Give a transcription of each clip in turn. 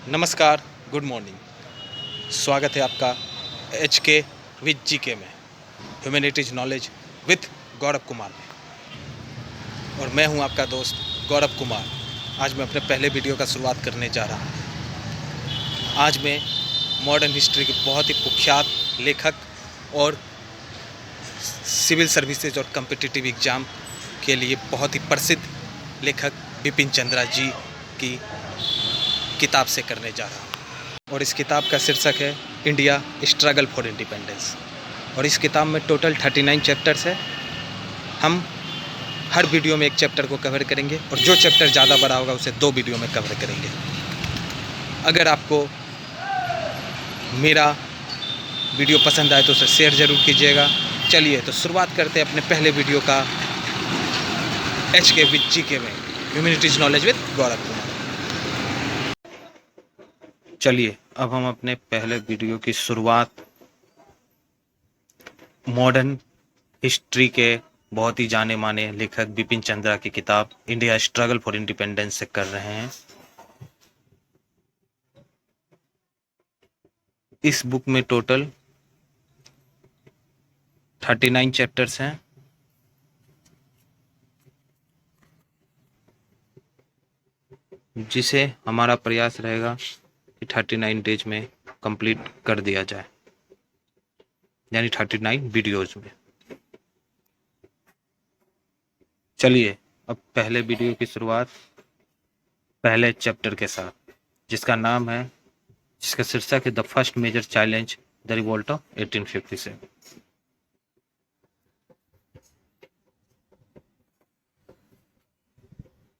नमस्कार, good morning. स्वागत है आपका एच के विद जी के में, humanities knowledge with Gaurav Kumar में। और मैं हूं आपका दोस्त गौरव कुमार। आज मैं अपने पहले वीडियो का शुरुआत करने जा रहा हूं। आज मैं मॉडर्न हिस्ट्री के बहुत ही कुख्यात लेखक और सिविल सर्विसेज और कम्पिटिटिव एग्ज़ाम के लिए बहुत ही प्रसिद्ध लेखक बिपिन चंद्रा जी की किताब से करने जा रहा हूँ। और इस किताब का शीर्षक है इंडिया स्ट्रगल फॉर इंडिपेंडेंस। और इस किताब में टोटल 39 चैप्टर्स है। हम हर वीडियो में एक चैप्टर को कवर करेंगे और जो चैप्टर ज़्यादा बड़ा होगा उसे 2 वीडियो में कवर करेंगे। अगर आपको मेरा वीडियो पसंद आए तो उसे शेयर ज़रूर कीजिएगा। चलिए तो शुरुआत करते हैं अपने पहले वीडियो का एच के विद जी के में, humanities knowledge with Gaurav Kumar. चलिए अब हम अपने पहले वीडियो की शुरुआत मॉडर्न हिस्ट्री के बहुत ही जाने माने लेखक बिपिन चंद्रा की किताब इंडिया स्ट्रगल फॉर इंडिपेंडेंस से कर रहे हैं। इस बुक में टोटल 39 चैप्टर्स हैं। जिसे हमारा प्रयास रहेगा कि 39 डेज में कंप्लीट कर दिया जाए, यानी 39 वीडियोज में। चलिए अब पहले वीडियो की शुरुआत पहले चैप्टर के साथ, जिसका शीर्षक है the first major challenge the revolt of 1857।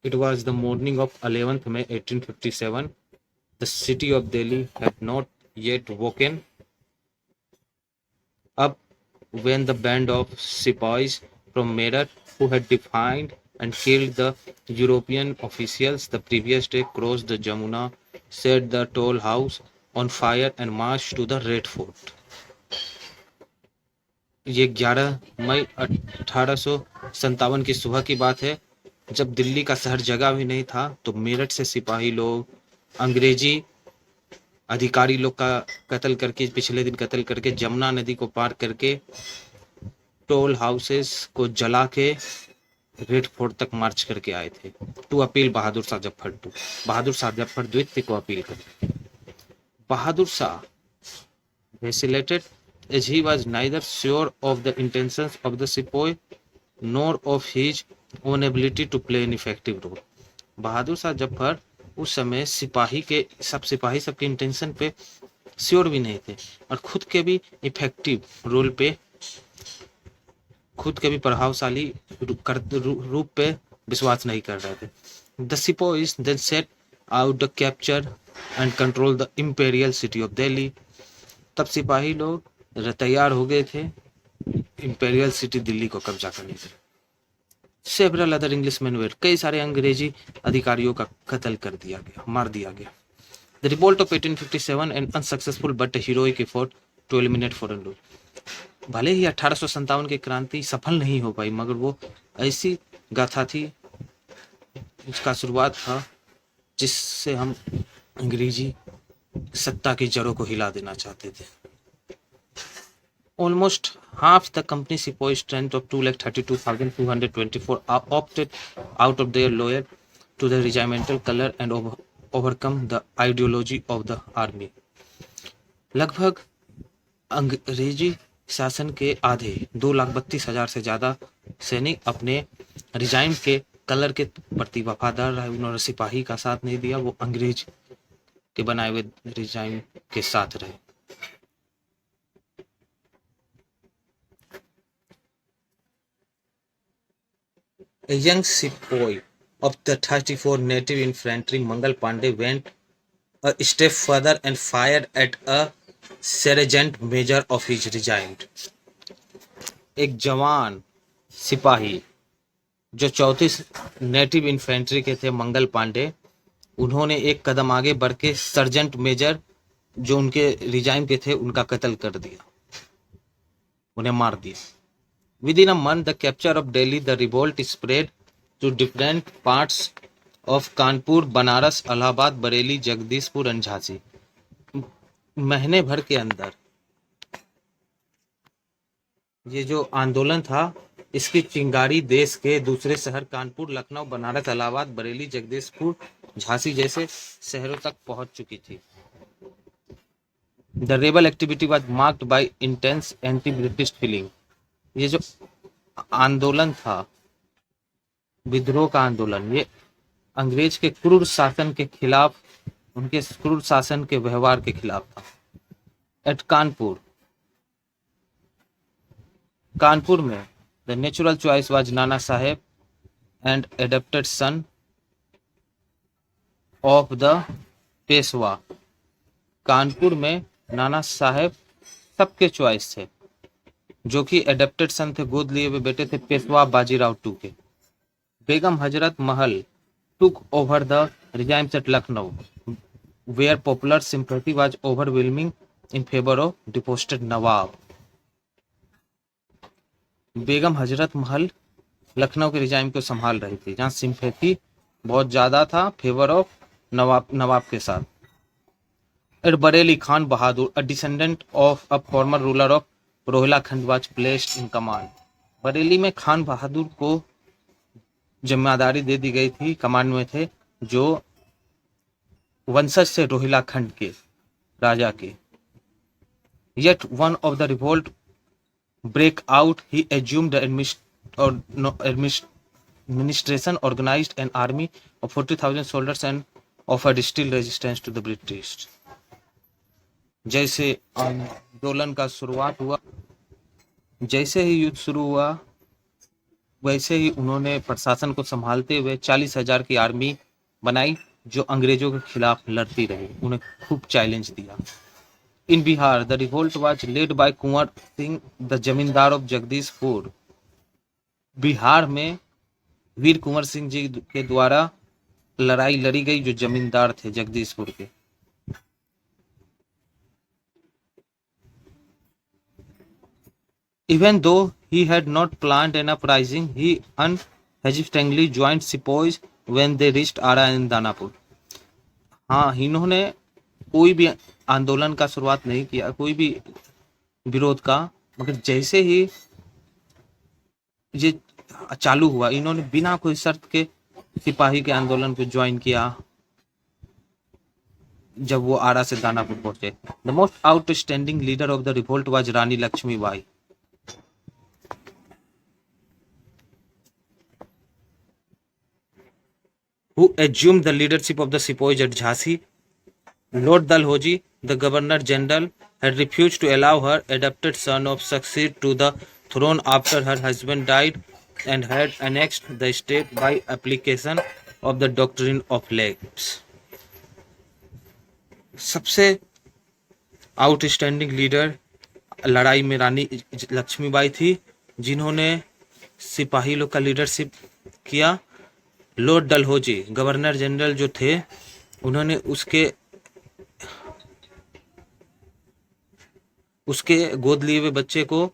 It was the morning of 11th May 1857. The city of Delhi had not yet woken up when the band of Sipais from Meerut, who had defied and killed the European officials the previous day, crossed the Jamuna, set the toll house on fire and marched to the Red Fort. ये 11 मई 1857 की सुबह की बात है, जब दिल्ली का शहर जगा भी नहीं था तो मेरठ से सिपाही लोग अंग्रेजी अधिकारी लोग का पिछले दिन कत्ल करके जमुना नदी को पार करके टोल हाउसेस को जला के रेड फोर्ट तक मार्च करके आए थे टू अपील बहादुर शाह जफर द्वितीय को अपील कर। Bahadur Shah vacillated as he was neither sure of the intentions of the sepoy nor of his own ability to play an effective role. Bahadur Shah Zafar उस समय सिपाही सबके इंटेंशन पे श्योर भी नहीं थे और खुद के भी प्रभावशाली रूप पे विश्वास नहीं कर रहे थे। The sepoys then set out the capture and control the imperial city of Delhi. तब सिपाही लोग तैयार हो गए थे इंपेरियल सिटी दिल्ली को कब्जा करने के लिए। सेवरल अदर इंग्लिशमैन वेर, कई सारे अंग्रेजी अधिकारियों का कत्ल कर दिया गया, मार दिया गया। The revolt of 1857 an unsuccessful but heroic effort to eliminate foreign rule. भले ही 1857 की क्रांति सफल नहीं हो पाई, मगर वो ऐसी गाथा थी, उसका शुरुआत था जिससे हम अंग्रेजी सत्ता की जड़ों को हिला देना चाहते थे। Almost half the company's sepoy strength of 232,224 opted out of their loyal to the regimental color and overcome the ideology of the army. लगभग अंग्रेजी शासन के आधे 2,32,000 से ज्यादा सैनिक अपने रिजाइमेंट के कलर के प्रति वफादार रहे। उन्होंने सिपाही का साथ नहीं दिया, वो अंग्रेज के बनाए हुए रिजाइमेंट के साथ रहे। A young sepoy of the 34 native infantry, Mangal Pandey, went a step further and fired at a sergeant major of his regiment. एक जवान सिपाही जो 34 नेटिव इन्फेंट्री के थे, मंगल पांडे, उन्होंने एक कदम आगे बढ़ के सर्जेंट मेजर जो उनके रिजाइम के थे उनका कत्ल कर दिया, उन्हें मार दिया। Within a month, the capture of Delhi, the revolt spread to different parts of Kanpur, Banaras, Allahabad, Bareilly, Jagdishpur and Jhansi. महीने भर के अंदर ये जो आंदोलन था, इसकी चिंगारी देश के दूसरे शहर कानपुर, लखनऊ, बनारस, इलाहाबाद, बरेली, जगदीशपुर, झांसी जैसे शहरों तक पहुंच चुकी थी। The rebel activity was marked by intense anti British feeling. ये जो आंदोलन था, विद्रोह का आंदोलन, ये अंग्रेज के क्रूर शासन के खिलाफ, उनके क्रूर शासन के व्यवहार के खिलाफ था। एट कानपुर, कानपुर में the natural choice was Nana Saheb and adopted son of the Peshwa. Kanpur में नाना साहेब सबके चॉइस थे, जो कि एडेप्टेड सन थे, गोद लिए हुए बेटे थे पेशवा बाजीराव टू के। Begum Hazrat Mahal took over the regimes at Lucknow, where popular sympathy was overwhelming in favor of deposed नवाब। बेगम हजरत महल लखनऊ के रिजाइम को संभाल रही थी, जहां सिंपैथी बहुत ज्यादा था फेवर ऑफ नवाब के साथ। At Bareilly, Khan Bahadur, a descendant of a former ruler of Rohilkhand, was placed in command. Bareilly में खान बहादुर को जिम्मेदारी दे दी गई थी, कमांड में थे, जो वंशज से रोहिलाखंड के राजा के। Yet one of the revolt break out, he assumed the administration, organized an army of 40,000 soldiers and offered still resistance to the British। जैसे आंदोलन का शुरुआत हुआ, जैसे ही युद्ध शुरू हुआ, वैसे ही उन्होंने प्रशासन को संभालते हुए 40,000 की आर्मी बनाई, जो अंग्रेजों के खिलाफ लड़ती रही, उन्हें खूब चैलेंज दिया। In Bihar, the revolt was led by Kunwar Singh, the zamindar of Jagdishpur. Bihar में वीर कुंवर सिंह जी के द्वारा लड़ाई लड़ी गई, जो जमींदार थे जगदीशपुर के। Even though he had not planned an uprising, he unhesitatingly joined sepoys when they reached Ara and Danapur। हाँ, इन्होंने कोई भी आंदोलन का शुरुआत नहीं किया, कोई भी विरोध का, मगर जैसे ही ये चालू हुआ, इन्होंने बिना कोई शर्त के सिपाही के आंदोलन को ज्वाइन किया जब वो आरा से दानापुर पहुंचे। The most outstanding leader of the revolt was Rani Lakshmibai. who assumed the leadership of the sepoys at Jhansi। Lord Dalhousie, the Governor General, had refused to allow her adopted son of succeed to the throne after her husband died, and had annexed the state by application of the doctrine of legs। सबसे outstanding leader लड़ाई में रानी लक्ष्मीबाई थी, जिन्होंने सिपाही लोग का leadership किया। Lord Dalhousie, governor general जो थे, उन्होंने उसके गोद लिए हुए बच्चे को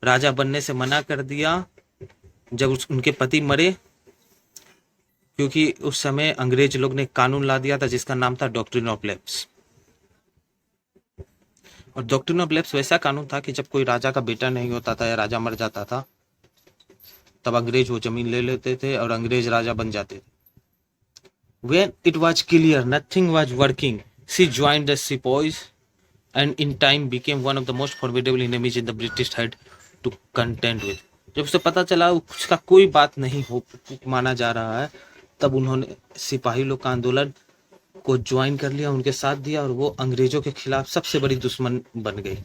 राजा बनने से मना कर दिया जब उनके पति मरे, क्योंकि उस समय अंग्रेज लोग ने कानून ला दिया था जिसका नाम था डॉक्ट्रिन ऑफ लैप्स। और डॉक्ट्रिन ऑफ लैप्स वैसा कानून था कि जब कोई राजा का बेटा नहीं होता था या राजा मर जाता था, तब अंग्रेज वो जमीन ले लेते थे और अंग्रेज राजा बन जाते थे। When it was clear nothing was working, she joined the sepoys and in time became one of the most formidable enemies in the British had to contend with। जब उसे पता चला उसका कोई बात नहीं हो माना जा रहा है, तब उन्होंने सिपाही लोग का आंदोलन को ज्वाइन कर लिया, उनके साथ दिया, और वो अंग्रेजों के खिलाफ सबसे बड़ी दुश्मन बन गई।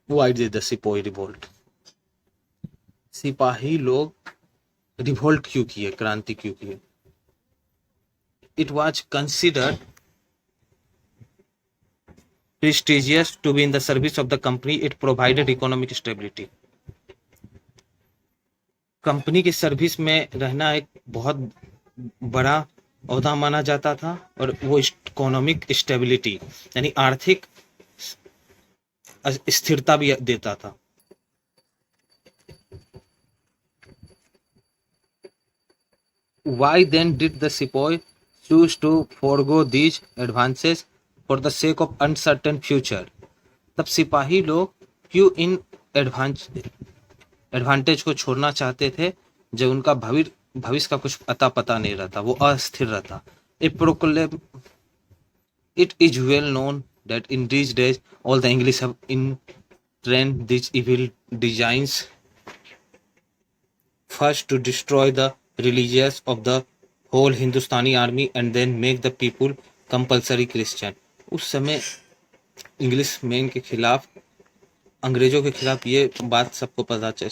Why did the sepoy revolt? सिपाही लोग रिवोल्ट क्यों किए, क्रांति क्यों किए? It was considered prestigious to be in the service of the company। It provided economic stability। Company की सर्विस में रहना एक बहुत बड़ा ओहदा माना जाता था, और वो इकोनॉमिक स्टेबिलिटी यानी आर्थिक स्थिरता भी देता था। Why then did the sepoy choose to forego these advances for the sake of uncertain future? तब सिपाही लोग क्यों इन एडवांटेज को छोड़ना चाहते थे जब उनका भविष्य का कुछ अता पता नहीं रहता, वो अस्थिर रहता. It is well known that in these days all the English have in trained these evil designs first to destroy the religious of the whole Hindustani army and then make the people compulsory Christian. उस समय English man के खिलाफ, अंग्रेजों के खिलाफ ये बात सबको पता चल,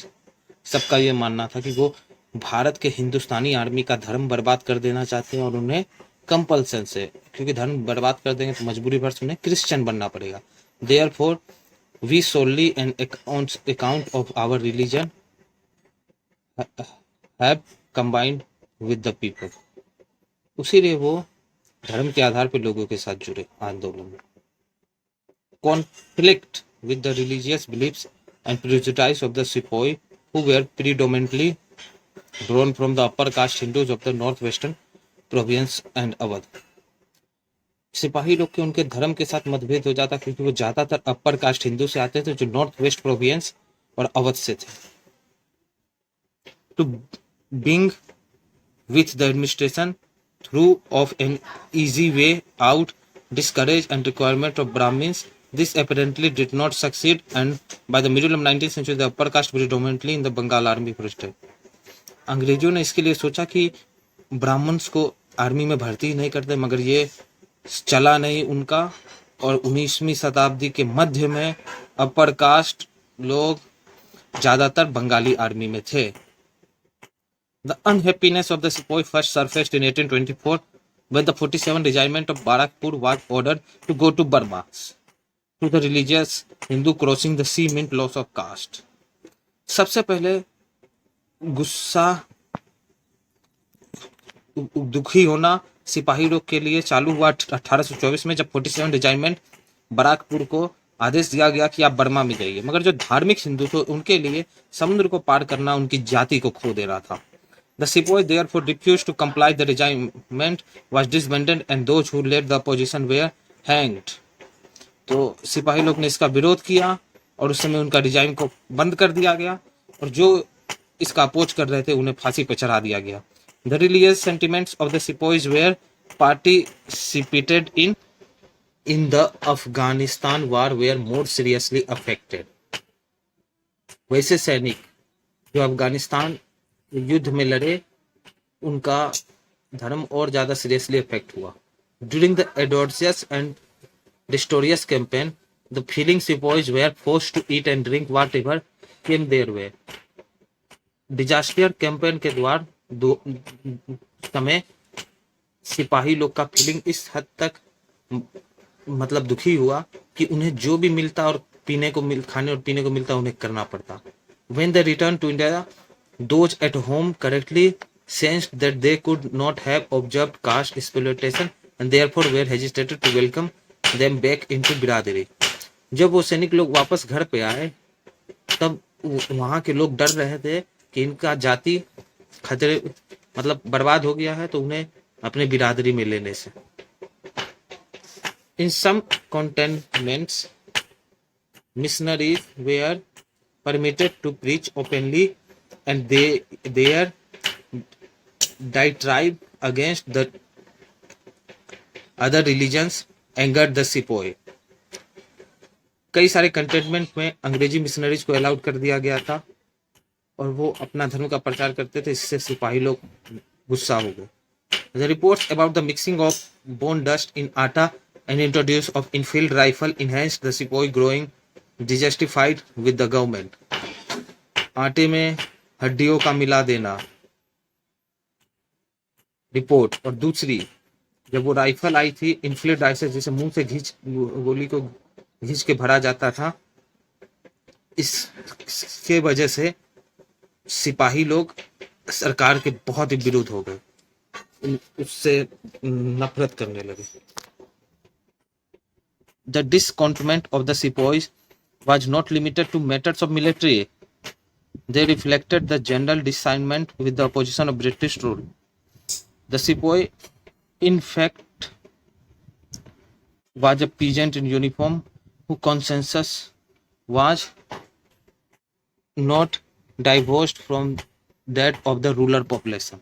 सबका ये मानना था कि वो भारत के हिंदुस्तानी आर्मी का धर्म बर्बाद कर देना चाहते हैं और उन्हें कंपल्सन से, क्योंकि धर्म बर्बाद कर देंगे तो मजबूरी वर्ष उन्हें क्रिश्चियन बनना पड़ेगा. Therefore, we solely an account of our religion have combined with the people. उसीलिए वो धर्म के आधार पर लोगों के साथ जुड़े आंदोलन में. Conflict with the religious beliefs and prejudice of the sepoy who were predominantly drawn from the upper caste Hindus of the northwestern province and Awadh. सिपाही लोग के उनके धर्म के साथ मतभेद हो जाता क्योंकि वो ज्यादातर अपर कास्ट हिंदू से आते थे जो नॉर्थ वेस्ट प्रोविंस और अवध से थे. To bring with the administration through of an easy way out, discourage and requirement of Brahmins. This apparently did not succeed, and by the middle of 19th century, the upper caste predominantly in the Bengal army protested. अंग्रेजों ने इसके लिए सोचा कि Brahmins को army में भर्ती नहीं करते, मगर ये चला नहीं उनका, और 19वीं शताब्दी के मध्य में अपर कास्ट लोग ज्यादातर बंगाली आर्मी में थे. The unhappiness of the sepoy first surfaced in 1824 when the 47th Regiment of Barakpur was ordered to go to Burma. To the religious Hindu crossing the sea meant loss of caste. सबसे पहले गुस्सा, दुखी होना सिपाही लोग के लिए चालू हुआ 1824 में, जब 47 रेजिमेंट बराकपुर को आदेश दिया गया कि आप बर्मा में जाइए. मगर जो धार्मिक हिंदू थे उनके लिए समुद्र को पार करना उनकी जाति को खो देना था. The sepoy therefore refused to comply. The regiment was disbanded and those who led the opposition were hanged. तो सिपाही लोग ने इसका विरोध किया और उस समय उनका रिजाइन को बंद कर दिया गया और जो इसका अपोज कर रहे थे उन्हें फांसी पर चढ़ा दिया गया. The religious sentiments of the sepoys were participated in the Afghanistan war were more seriously affected. वैसे सैनिक जो अफगानिस्तान युद्ध में लड़े उनका धर्म और ज्यादा सीरियसली अफेक्ट हुआ. ड्यूरिंग द एडोर्सियस and disastrous campaign the feeling sepoys were forced to eat and drink whatever came their way. Disaster campaign के द्वारा समय सिपाही लोग का फीलिंग इस हद तक मतलब दुखी हुआ कि उन्हें जो भी मिलता और खाने और पीने को मिलता उन्हें करना पड़ता. When they returned to India, those at home correctly sensed that they could not have observed caste exploitation and therefore were hesitated to welcome them back into बिरादरी. जब वो सैनिक लोग वापस घर पे आए तब वहां के लोग डर रहे थे कि इनका जाति खतरे मतलब बर्बाद हो गया है तो उन्हें अपने बिरादरी में लेने से. In some cantonments, missionaries were permitted to preach openly and their diatribe against the other religions angered the sepoy. कई सारे कंटेनमेंट में अंग्रेजी मिशनरीज को अलाउड कर दिया गया था और वो अपना धर्म का प्रचार करते थे, इससे सिपाही लोग गुस्सा हो गए. The reports about the mixing of bone dust in atta and introduce of infield rifle enhanced the sepoy growing dissatisfied with the government. आटे में हड्डियों का मिला देना रिपोर्ट. और दूसरी जब वो राइफल आई थी इनफ्लेड राइफल जिसे मुंह से गोली को घींच के भरा जाता था, इसके वजह से सिपाही लोग सरकार के बहुत ही विरोध हो गए, उससे नफरत करने लगे. The discontent of the sepoys was not limited to matters of military. They reflected the general dissatisfaction with the opposition of British rule. The sepoy, in fact, was a peasant in uniform whose consensus was not divorced from that of the rural population.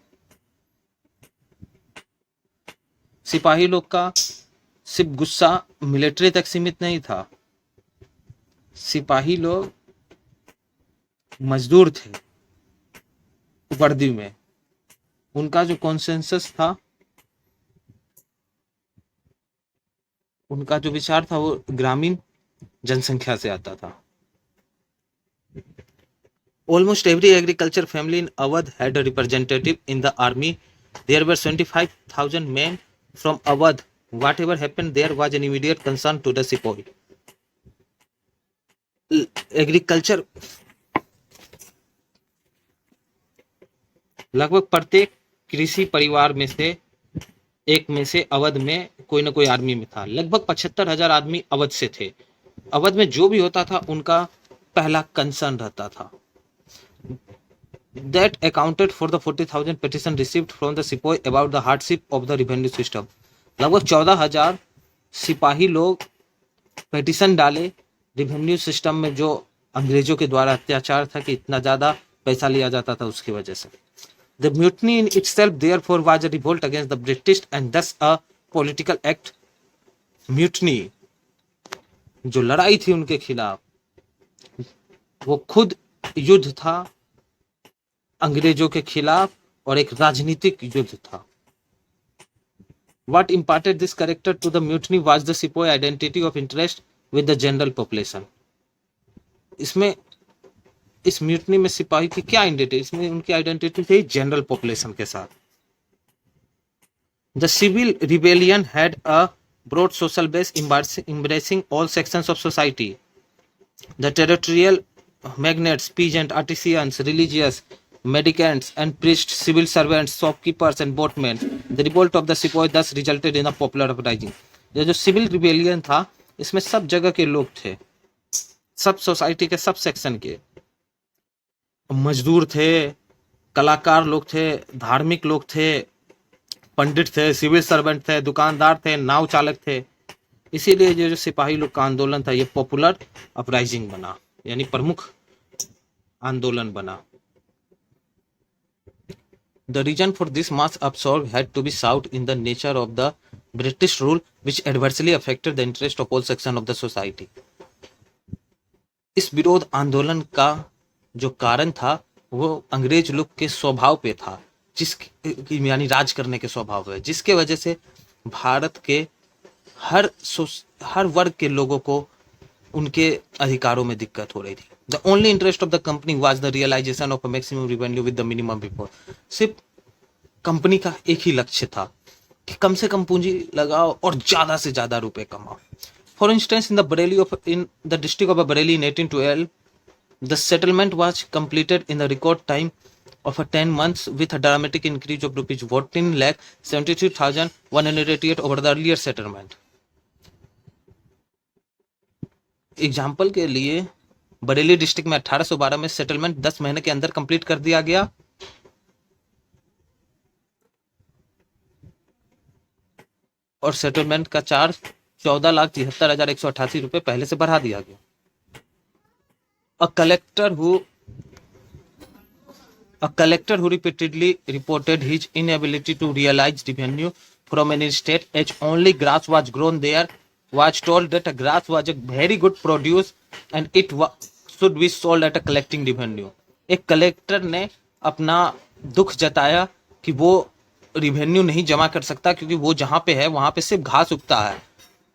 सिपाही लोग का सिर्फ गुस्सा military तक सीमित नहीं था। सिपाही लोग मजदूर थे वर्दी में, उनका जो कॉन्सेंसस था, उनका जो विचार था वो ग्रामीण जनसंख्या से आता था। Almost every agriculture family in Awadh had a representative in the army. There were 25,000 men from Awadh. Whatever happened there was an immediate concern to the sepoy. Agriculture, लगभग प्रत्येक कृषि परिवार में से एक में से अवध में कोई ना कोई आर्मी में था। लगभग 75,000 आदमी अवध से थे। अवध में जो भी होता था उनका पहला कंसर्न रहता था। That accounted for the 40,000 petition received from the sepoy about the hardship of the revenue system. लगभग 14,000 सिपाही लोग पेटिशन डाले रिवेन्यू सिस्टम में, जो अंग्रेजों के द्वारा अत्याचार था कि इतना ज्यादा पैसा लिया जाता था, उसकी वजह से। The mutiny in itself therefore was a revolt against the British and thus a political act. Mutiny, जो लड़ाई थी उनके खिलाफ, वो खुद युद्ध था अंग्रेजों के खिलाफ और एक राजनीतिक युद्ध था। What imparted this character to the mutiny was the sepoy identity of interest with the general population. इसमें इस म्यूटनी में सिपाही की क्या आइडेंटिटी, इसमें उनकी आइडेंटिटी थी जनरल पॉपुलेशन के साथ। The civil rebellion had a broad social base embracing all sections of society. The territorial magnates, peasants, artisans, religious, mendicants and priests, civil servants, shopkeepers and boatmen. The revolt of the sepoy thus resulted in a popular uprising. ये जो civil rebellion था, इसमें सब जगह के लोग थे, सब सोसाइटी के सब सेक्शन के, मजदूर थे, कलाकार लोग थे, धार्मिक लोग थे, पंडित थे, सिविल सर्वेंट थे, दुकानदार थे, नाव चालक थे। इसीलिए ये जो सिपाही लोग का आंदोलन था, ये पॉपुलर अपराइजिंग बना, यानी प्रमुख आंदोलन बना। The reason for this mass upsurge had to be sought in the nature of the British rule, which adversely affected the interest of all sections of the society. इस विरोध आंदोलन का जो कारण था वो अंग्रेज लोग के स्वभाव पे था, यानी राज करने के स्वभाव पे, जिसके वजह से भारत के हर वर्ग के लोगों को उनके अधिकारों में दिक्कत हो रही थी। The only interest of the company was the realization of a maximum revenue with the minimum before. सिर्फ कंपनी का एक ही लक्ष्य था कि कम से कम पूंजी लगाओ और ज्यादा से ज्यादा रुपए कमाओ। For instance, in the district of Bareilly in 1812, the settlement was completed in the record time of 10 months with a dramatic increase of rupees 14,73,188 over the earlier settlement. Example के लिए बरेली डिस्ट्रिक्ट में 1812 में सेटलमेंट 10 महीने के अंदर complete कर दिया गया और सेटलमेंट का चार्ज 14,73,188 रुपए पहले से बढ़ा दिया गया। A collector who repeatedly reported his inability to realize revenue from any state as only grass was grown there was told that grass was a very good produce and it should be sold at a collecting revenue. एक collector ने अपना दुख जताया कि वो revenue नहीं जमा कर सकता क्योंकि वो जहाँ पे है वहाँ पे सिर्फ घास उगता है।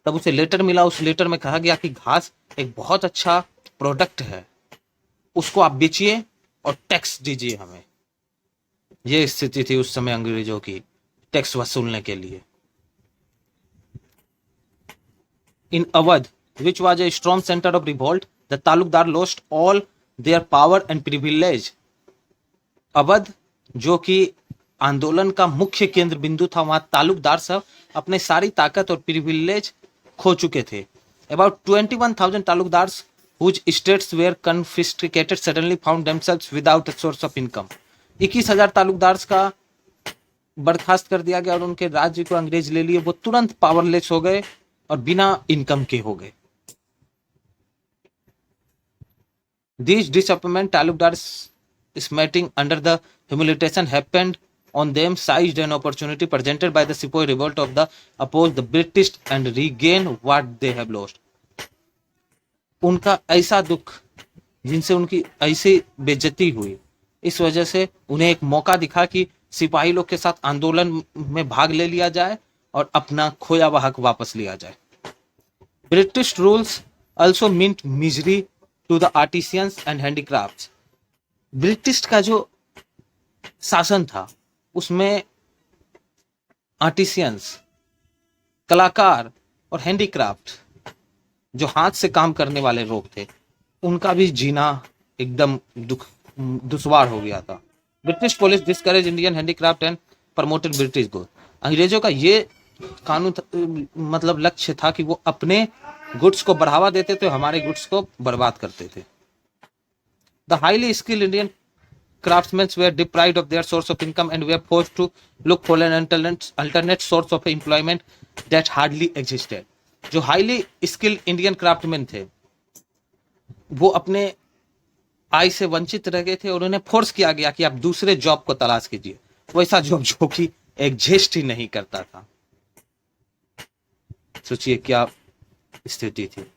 तब उसे लेटर मिला, उस लेटर में कहा गया कि घास एक बहुत अच्छा प्रोडक्ट है, उसको आप बेचिए और टैक्स दीजिए हमें। ये स्थिति थी उस समय अंग्रेजों की टैक्स वसूलने के लिए। In Awadh, which was a strong center of revolt, the Talukdar lost all their power and privilege. Awadh जो कि आंदोलन का मुख्य केंद्र बिंदु था, वहां तालुकदार सब अपने सारी ताकत और प्रिविलेज खो चुके थे। About 21,000 taluqdars whose estates were confiscated suddenly found themselves without a source of income. 21,000 taluqdars का बर्खास्त कर दिया गया और उनके राज्य को अंग्रेज ले लिए। वो तुरंत पावरलेस हो गए और बिना इनकम के हो गए। These disappointment talukdars smarting under the humiliation happened on them seized an opportunity presented by the Sepoy revolt of the oppose the British and regain what they have lost. उनका ऐसा दुख, जिनसे उनकी ऐसी बेइज्जती हुई, इस वजह से उन्हें एक मौका दिखा कि सिपाही लोग के साथ आंदोलन में भाग ले लिया जाए और अपना खोया हुआ हक वापस लिया जाए। British rules also meant misery to the artisans and handicrafts. British का जो शासन था उसमें आर्टिसियंस, कलाकार और हैंडीक्राफ्ट, जो हाथ से काम करने वाले लोग थे, उनका भी जीना एकदम दुश्वार हो गया था। British police discourage Indian handicraft and promoted British good. अंग्रेजों का ये कानून मतलब लक्ष्य था कि वो अपने गुड्स को बढ़ावा देते थे, हमारे गुड्स को बर्बाद करते थे। The highly skilled Indian craftsmen were deprived of their source of income and were forced to look for an alternate source of employment that hardly existed. जो हाईली स्किल्ड इंडियन क्राफ्टमैन थे वो अपने आय से वंचित रह गए थे और उन्हें फोर्स किया गया कि आप दूसरे जॉब को तलाश कीजिए, वैसा जॉब जो कि एग्जिस्ट ही नहीं करता था। सोचिए क्या स्थिति थी।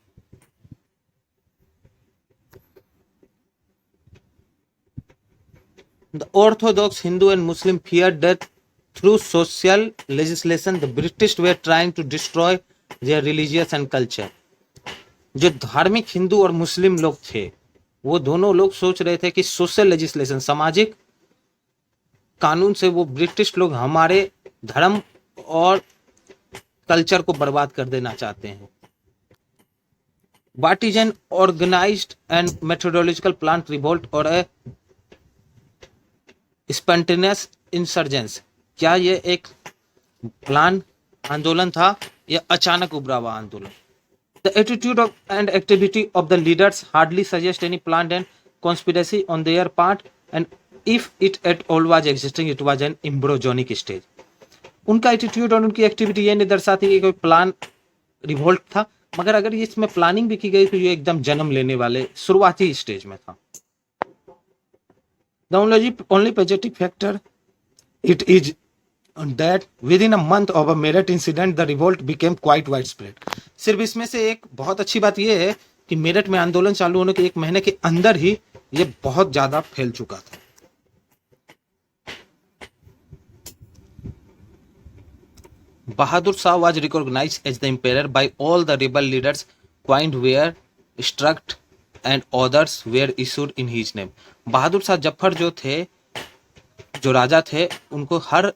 The Orthodox Hindu and Muslim feared that through social legislation the British were trying to destroy their religious and culture. जो धार्मिक हिंदू और मुस्लिम लोग थे वो दोनों लोग सोच रहे थे कि सोशल लेजिस्लेशन, सामाजिक कानून से वो ब्रिटिश लोग हमारे धर्म और कल्चर को बर्बाद कर देना चाहते हैं। What is an organized and methodological plant revolt or a spontaneous insurgents? क्या ये एक प्लान आंदोलन था या अचानक उभरा हुआ आंदोलन? The attitude of and activity of the leaders hardly suggest any plan and conspiracy on their part and if it at all was existing it was an embryonic stage. उनका एटीट्यूड और उनकी एक्टिविटी ये नहीं दर्शाती कि कोई plan revolt था, मगर अगर इसमें प्लानिंग भी की गई तो ये एकदम जन्म लेने वाले शुरुआती स्टेज में था। The only positive factor it is that within a month of a Meerut incident the revolt became quite widespread. सिर्फ इसमें से एक बहुत अच्छी बात यह है कि मेरठ में आंदोलन चालू होने के एक महीने के अंदर ही ये बहुत ज्यादा फैल चुका था। Bahadur Shah was recognized as the emperor by all the rebel leaders. Coins were struck and orders were issued in his name. Bahadur Shah Zafar जो थे, जो राजा थे, उनको हर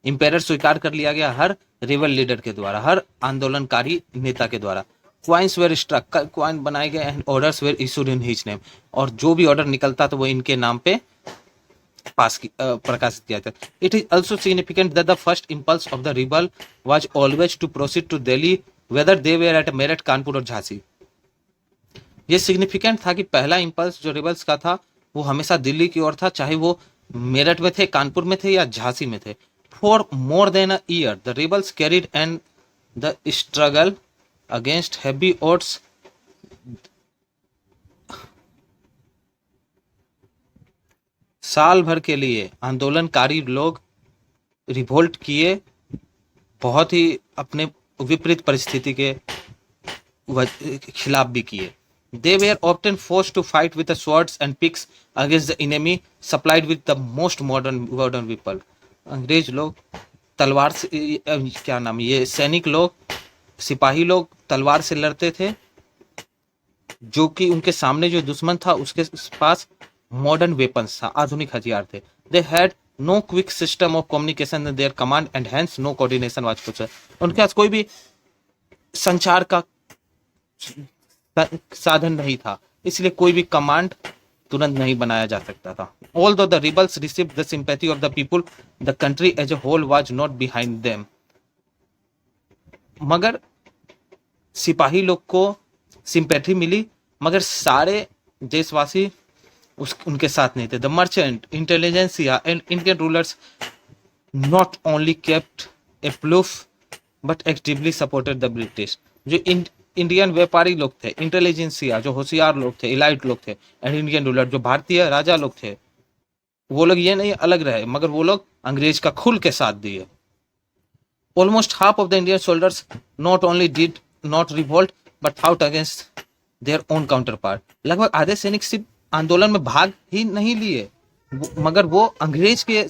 इंपेरर स्वीकार कर लिया गया, हर रिबल लीडर के द्वारा, हर आंदोलनकारी नेता के द्वारा। क्वाइंस वेर स्ट्रक, क्वाइन बनाए गए and orders were issued in his name, और जो भी ऑर्डर निकलता तो वो इनके नाम पे प्रकाशित किया जाता। It is also significant that the first impulse of the rebel was always to proceed to Delhi whether they were at Meerut, Kanpur और झांसी। ये सिग्निफिकेंट था कि पहला इंपल्स जो रिबल्स का था वो हमेशा दिल्ली की ओर था, चाहे वो मेरठ में थे, कानपुर में थे या झांसी में थे। For more than a year the rebels carried and the struggle against heavy odds. साल भर के लिए आंदोलनकारी लोग रिवोल्ट किए, बहुत ही अपने विपरीत परिस्थिति के खिलाफ भी किए। They were often forced to fight with the swords and picks against the enemy supplied with the most modern weapon. अंग्रेज लोग तलवार से, क्या नाम, ये सैनिक लोग, सिपाही लोग तलवार से लड़ते थे, जो कि उनके सामने जो दुश्मन था उसके पास मॉडर्न वेपन्स था, आधुनिक हथियार थे। They had no quick system of communication in their command and hence no coordination was possible. उनके पास कोई भी संचार का साधन नहीं था, इसलिए कोई भी कमांड तुरंत नहीं बनाया जा सकता था। Although the rebels received the sympathy of the people, the country as a whole was not behind them. मगर सिपाही लोग को सिंपैथी मिली, मगर सारे देशवासी उनके साथ नहीं थे। The merchant, intelligentsia and Indian rulers not only kept aloof but actively supported the British. जो इंडियन व्यापारी लोग थे, इंटेलिजेंसिया जो होशियार लोग थे, इलाइट लोग थे, एंड इंडियन रूलर जो भारतीय राजा लोग थे, वो लोग ये नहीं अलग रहे, मगर वो लोग अंग्रेज का खुल के साथ दिए. Almost half of the Indian soldiers not only did not revolt but fought against their own counterpart. लगभग आधे सैनिक सिर्फ आंदोलन में भाग ही नहीं लिए, मगर वो अंग्रेज के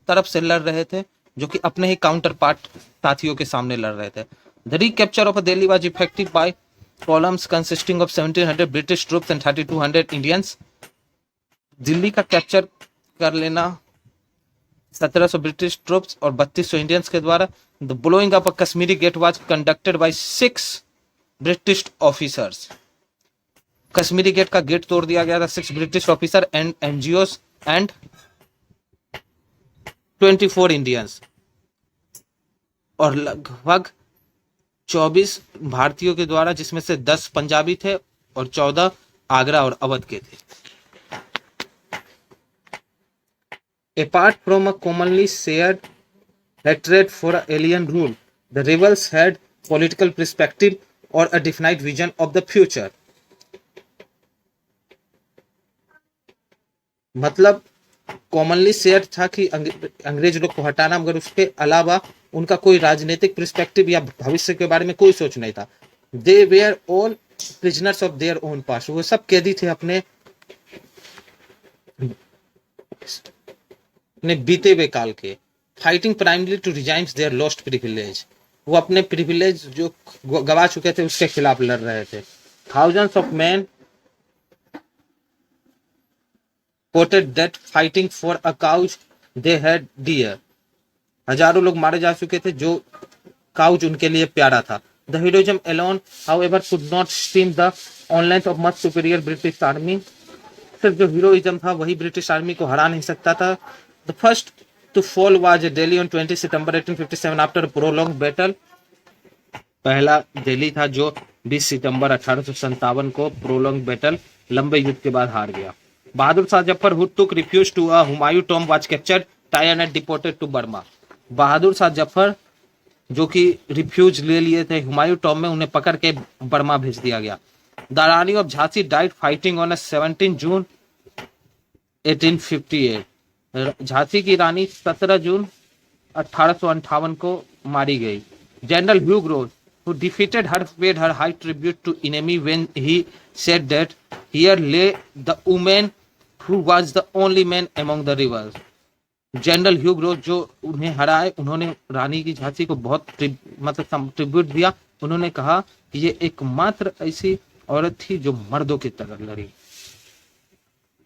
तरफ से लड़ रहे थे, जो कि अपने ही काउंटर पार्ट साथियों के सामने लड़ रहे थे. The recapture of Delhi was effected by columns consisting of 1700 British troops and 3200 Indians. Delhi का कैप्चर कर लेना 1700 ब्रिटिश ट्रूप्स और 3200 इंडियंस के द्वारा. The blowing up a Kashmiri gate was conducted by 6 British officers. Kashmiri gate का गेट तोड़ दिया गया था 6 British officer and NGOs and 24 Indians, और लगभग 24 भारतीयों के द्वारा, जिसमें से 10 पंजाबी थे और 14 आगरा और अवध के थे. Apart from a commonly shared hatred for alien rule, the rebels had political perspective or a definite vision of the future. मतलब कॉमनली शेयर था कि अंग्रेज लोग को हटाना, मगर उसके अलावा उनका कोई राजनीतिक पर्सपेक्टिव या भविष्य के बारे में कोई सोच नहीं था. They were all prisoners of their own past. वो सब कैदी थे अपने बीते हुए काल के. Fighting primarily to regains their lost privilege. वो अपने प्रिविलेज जो गवा चुके थे उसके खिलाफ लड़ रहे थे. Thousands of man quoted that fighting for a cause they had dear. हजारों लोग मारे जा चुके थे जो काउज उनके लिए प्यारा था. The heroism alone, however, could not stem the onslaught of much superior British army. सिर्फ जो हीरोइज्म था वही ब्रिटिश आर्मी को हरा नहीं सकता था. The first to fall was Delhi on 20 September 1857 after a prolonged battle. पहला दिल्ली था जो 20 सितंबर 1857 को प्रोलॉन्ग बैटल, लंबे युद्ध के बाद हार गया. Bahadur Shah Zafar who took refuge to a Humayun tomb was captured, tried and deported to Burma. Bahadur Shah Zafar जो कि रिफ्यूज ले लिए थे हुमायूं टॉम में, उन्हें पकड़ के बर्मा भेज दिया गया. The Rani of Jhansi died fighting on 17 जून 1858. झांसी की रानी 17 जून 1858 को मारी गई. General Hugh Grove who defeated her paid her high tribute to enemy when he said that here lay the woman who was the only man among the rivals. General Hugh Grove जो उन्हें हराए, उन्होंने रानी की झांसी को बहुत मतलब tribute दिया. उन्होंने कहा कि ये एकमात्र ऐसी औरत थी जो मर्दों की तरह लड़ी.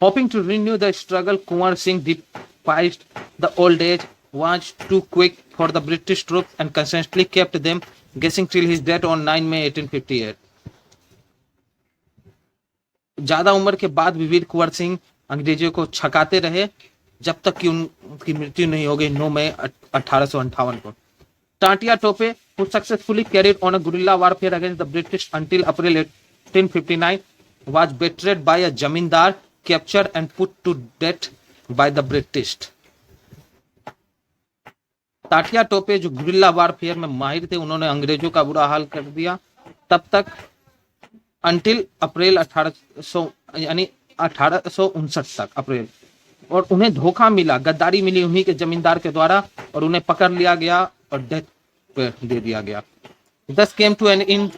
Hoping to renew the struggle, Kunwar Singh despised the old age, was too quick for the British troops and constantly kept them guessing till his death on 9 May 1858. ज्यादा उम्र के बाद भी वीर कुंवर सिंह अंग्रेजों को छकाते रहे जब तक कि उनकी मृत्यु नहीं हो गई 9 मई 1858 को. Tatia Tope who successfully carried on a guerrilla warfare against the British until April 1859 was betrayed by a zamindar, captured and put to death by the British. Tatia Tope जो गुरिल्ला वारफेयर में माहिर थे, उन्होंने अंग्रेजों का बुरा हाल कर दिया तब तक अंटिल अप्रैल 1800 यानी 1859 तक अप्रैल, और उन्हें धोखा मिला, गद्दारी मिली उन्हीं के जमींदार के द्वारा और उन्हें पकड़ लिया गया और डेथ पे दे दिया गया. Thus came to an end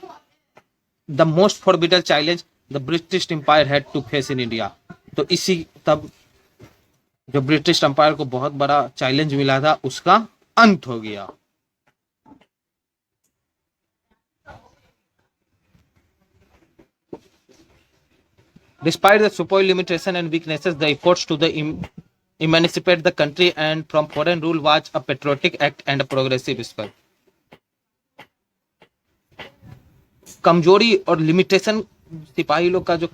the most formidable challenge the British Empire had to face in India. तो इसी तब जो ब्रिटिश एम्पायर को बहुत बड़ा चैलेंज मिला था उसका अंत हो गया. Despite the superior limitations and weaknesses, the efforts to emancipate the country and from foreign rule was a patriotic act and a progressive step. कमजोरी और लिमिटेशन सिपाही लोग का जो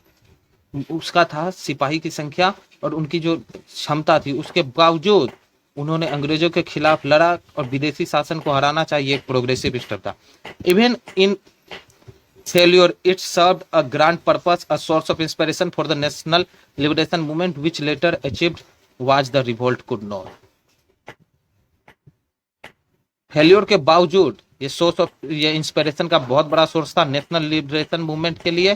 उसका था, सिपाही की संख्या और उनकी जो क्षमता थी, उसके बावजूद उन्होंने अंग्रेजों के खिलाफ लड़ा और विदेशी शासन को हराना चाहिए एक प्रोग्रेसिव स्टेप था. Even in failure it served a grand purpose, a source of inspiration for the national liberation movement which later achieved was the revolt could not. Failure के बावजूद ये इंस्पिरेशन का बहुत बड़ा सोर्स था नेशनल लिबरेशन मूवमेंट के लिए,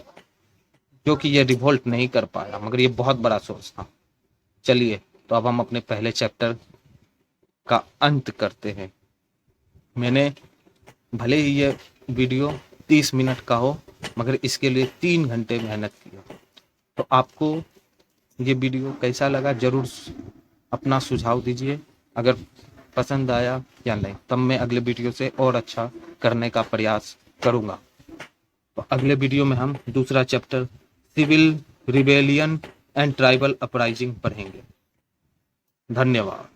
जो कि ये रिवोल्ट नहीं कर पाया, मगर ये बहुत बड़ा सोर्स था। चलिए तो अब हम अपने पहले चैप्टर का अंत करते हैं। मैंने भले ही ये वीडियो 30 मिनट का हो, मगर इसके लिए 3 घंटे मेहनत की हो। तो आपको ये वीडियो कैसा लगा जरूर अपना सुझाव दीजिए। अगर पसंद आया या नहीं, तब मैं अगले वीडियो से और अच्छा करने का प्रयास करूँगा। तो अगले वीडियो में हम दूसरा chapter civil rebellion and tribal uprising पढ़ेंगे। धन्यवाद।